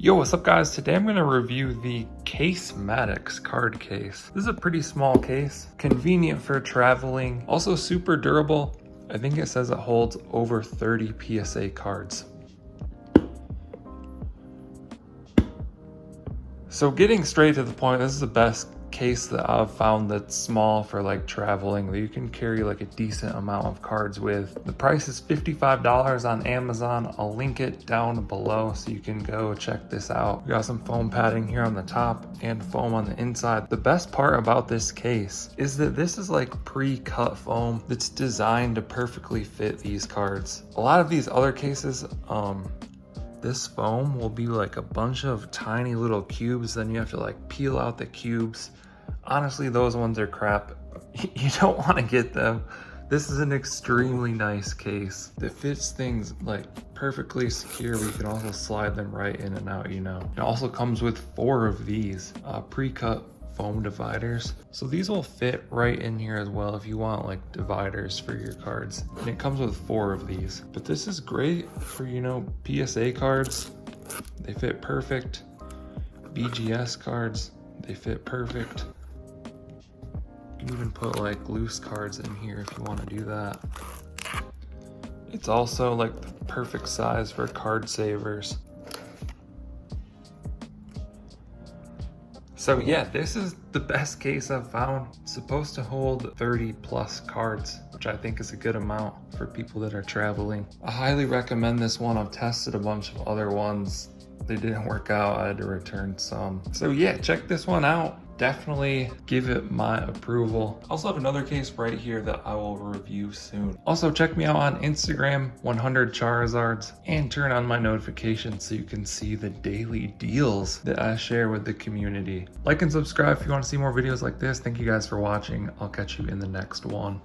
Yo, what's up guys? Today I'm going to review the Casematix card case. This is a pretty small case, convenient for traveling, also super durable. I think it says it holds over 30 PSA cards. So getting straight to the point, this is the best case that I've found that's small for like traveling, that you can carry like a decent amount of cards with. The price is $55 on Amazon. I'll link it down below so you can go check this out. We got some foam padding here on the top and foam on the inside. The best part about this case is that this is like pre-cut foam that's designed to perfectly fit these cards. A lot of these other cases, this foam will be like a bunch of tiny little cubes, then you have to like peel out the cubes. Honestly, those ones are crap. You don't want to get them. This is an extremely nice case that fits things like perfectly secure. You can also slide them right in and out, you know. It also comes with 4 of these pre-cut foam dividers. So these will fit right in here as well if you want like dividers for your cards. And it comes with 4 of these. But this is great for, you know, PSA cards. They fit perfect. BGS cards, they fit perfect. You can even put like loose cards in here if you want to do that. It's also like the perfect size for card savers. So yeah, this is the best case I've found. It's supposed to hold 30 plus cards, which I think is a good amount for people that are traveling. I highly recommend this one. I've tested a bunch of other ones. They didn't work out. I had to return some. So yeah, check this one out. Definitely give it my approval. I also have another case right here that I will review soon. Also check me out on Instagram, 100 Charizards, and turn on my notifications so you can see the daily deals that I share with the community. Like and subscribe if you want to see more videos like this. Thank you guys for watching. I'll catch you in the next one.